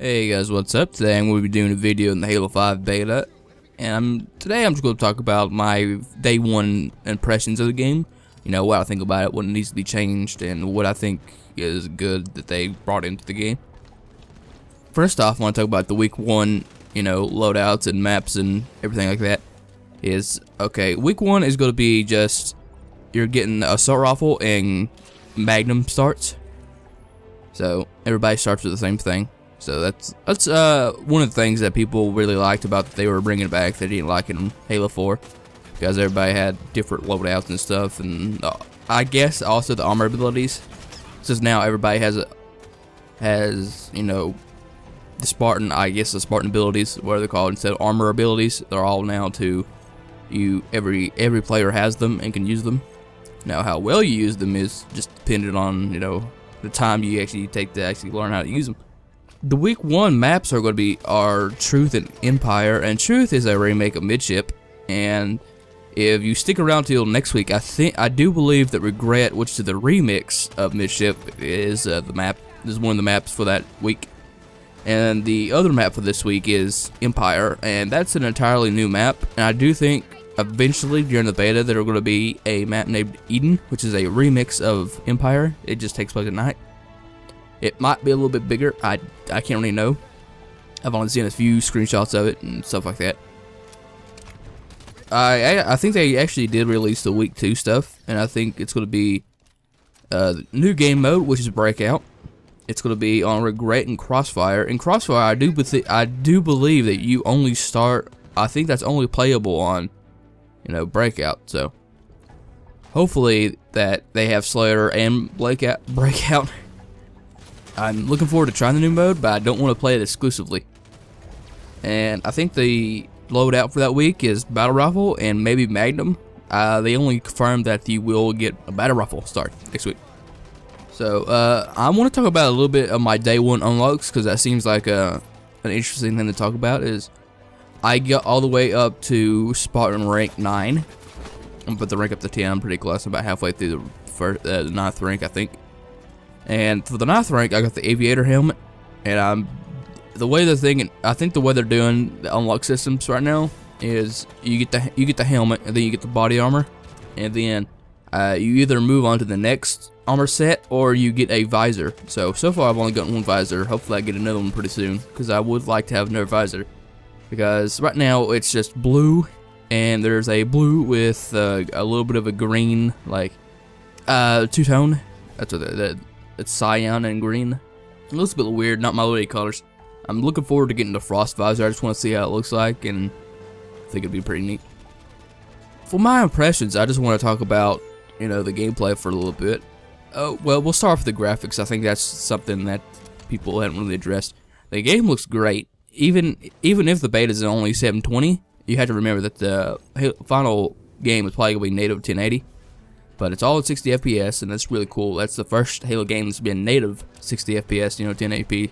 Hey guys, what's up? Today I'm going to be doing a video in the Halo 5 beta, and today I'm just going to talk about my day one impressions of the game. You know, what I think about it, what needs to be changed, and what I think is good that they brought into the game. First off, I want to talk about the week one, loadouts and maps and everything like that. Okay, week one is going to be just, you're getting Assault Rifle and Magnum starts. So, everybody starts with the same thing. So that's one of the things that people really liked about that they were bringing back. They didn't like it in Halo 4 because everybody had different loadouts and stuff, and I guess also the armor abilities. Since now everybody has the Spartan, the Spartan abilities, what they're called, instead of armor abilities. They're all now every player has them and can use them. Now how well you use them is just dependent on the time you actually take to actually learn how to use them. The week one maps are going to be Truth and Empire, and Truth is a remake of Midship. And if you stick around till next week, I do believe that Regret, which is the remix of Midship, is the map. This is one of the maps for that week. And the other map for this week is Empire, and that's an entirely new map. And I do think eventually during the beta there are going to be a map named Eden, which is a remix of Empire. It just takes place at night. It might be a little bit bigger. I can't really know. I've only seen a few screenshots of it and stuff like that. I think they actually did release the week 2 stuff, and I think it's going to be new game mode, which is Breakout. It's going to be on Regret and Crossfire. In Crossfire, I do believe that you only start. I think that's only playable on Breakout. So hopefully that they have Slayer and Breakout. I'm looking forward to trying the new mode, but I don't want to play it exclusively. And I think the loadout for that week is Battle Rifle and maybe Magnum. They only confirmed that you will get a Battle Rifle start next week. So I want to talk about a little bit of my day one unlocks, because that seems like an interesting thing to talk about. Is I got all the way up to Spartan rank 9. I'm gonna put the rank up to 10. I'm pretty close. I'm about halfway through the 9th rank, I think. And for the 9th rank, I got the Aviator helmet, and I think the way they're doing the unlock systems right now is you get the helmet, and then you get the body armor, and then you either move on to the next armor set or you get a visor. So far I've only gotten one visor. Hopefully I get another one pretty soon, because I would like to have another visor. Because right now it's just blue, and there's a blue with a little bit of a green, like two-tone. That's what it's cyan and green. It looks a bit weird, not my little colors. I'm looking forward to getting the Frost visor. I just want to see how it looks like, and I think it'd be pretty neat. For my impressions, I just want to talk about, the gameplay for a little bit. Well, we'll start off with the graphics. I think that's something that people haven't really addressed. The game looks great. Even if the beta is only 720, you have to remember that the final game is probably going to be native 1080. But it's all at 60 FPS, and that's really cool. That's the first Halo game that's been native 60 FPS, 1080p.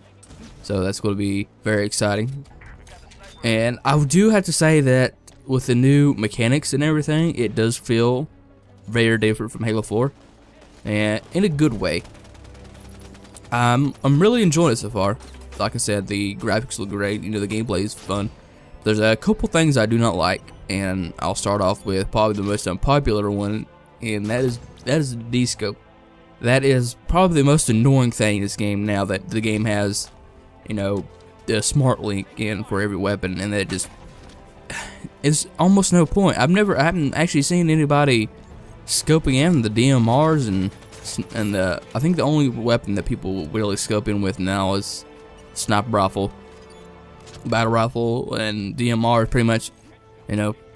So that's going to be very exciting. And I do have to say that with the new mechanics and everything, it does feel very different from Halo 4, and in a good way. I'm really enjoying it so far. Like I said, the graphics look great. The gameplay is fun. There's a couple things I do not like, and I'll start off with probably the most unpopular one. And that is the D-scope. That is probably the most annoying thing in this game now that the game has, the smart link in for every weapon, and that just is almost no point. I haven't actually seen anybody scoping in the DMRs and I think the only weapon that people really scope in with now is Sniper Rifle, Battle Rifle, and DMR is pretty much,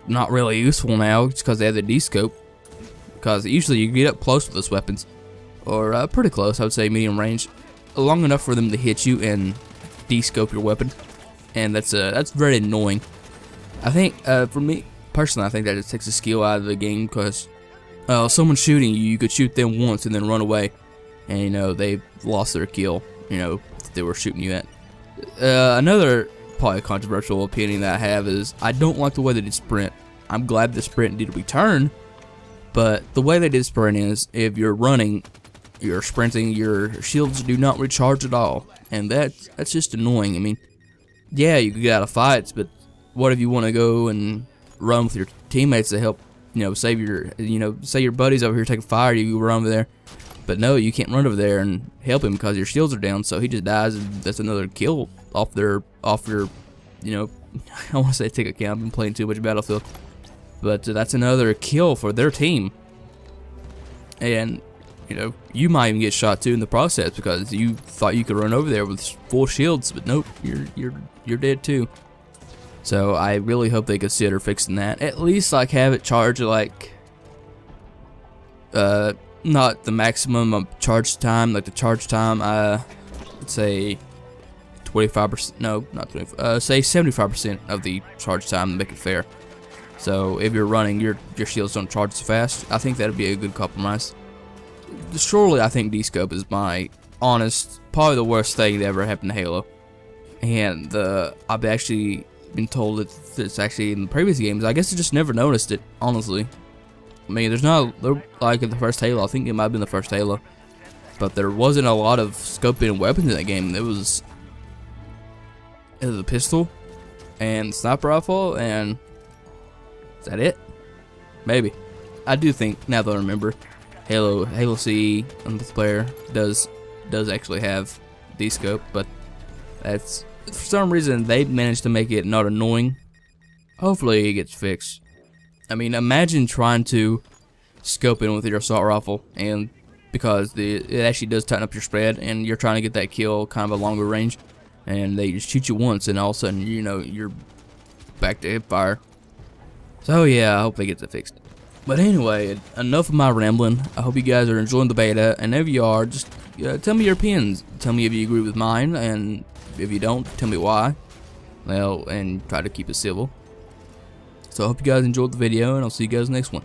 not really useful now just because they have the D-scope. Because usually you get up close with those weapons, or pretty close, I would say medium range, long enough for them to hit you and de-scope your weapon, and that's very annoying. I think for me personally, I think that just takes the skill out of the game, because someone's shooting you, you could shoot them once and then run away, and they've lost their kill, that they were shooting you at. Another probably controversial opinion that I have is I don't like the way they did sprint. I'm glad the sprint did return. But the way they did sprint is, if you're running, you're sprinting, your shields do not recharge at all, and that's just annoying. I mean, yeah, you can get out of fights, but what if you want to go and run with your teammates to help, save your, say your buddy's over here taking fire, you run over there, but no, you can't run over there and help him because your shields are down, so he just dies, and that's another kill off your, I want to say ticket count. I've been playing too much Battlefield, but that's another kill for their team, and you might even get shot too in the process because you thought you could run over there with full shields, but nope, you're dead too. So I really hope they consider fixing that. At least like have it charge like not the maximum of charge time, like the charge time let's say 25%, no, not 25, say 75% of the charge time to make it fair. So if you're running, your shields don't charge as fast. I think that'd be a good compromise. Surely I think D-Scope is my honest, probably the worst thing that ever happened to Halo. And I've actually been told that it's actually in the previous games. I guess I just never noticed it, honestly. I mean, there's not, like in the first Halo, I think it might have been the first Halo, but there wasn't a lot of scoping weapons in that game. It was a pistol and sniper rifle, and is that it? Maybe. I do think, now that I remember, Halo CE multiplayer does actually have D-Scope, but that's, for some reason they managed to make it not annoying. Hopefully it gets fixed. I mean, imagine trying to scope in with your assault rifle, and because it actually does tighten up your spread, and you're trying to get that kill kind of a longer range, and they just shoot you once, and all of a sudden you're back to hipfire. So yeah, I hope they get it fixed. But anyway, enough of my rambling. I hope you guys are enjoying the beta, and if you are, just tell me your opinions. Tell me if you agree with mine, and if you don't, tell me why. Well, and try to keep it civil. So I hope you guys enjoyed the video, and I'll see you guys next one.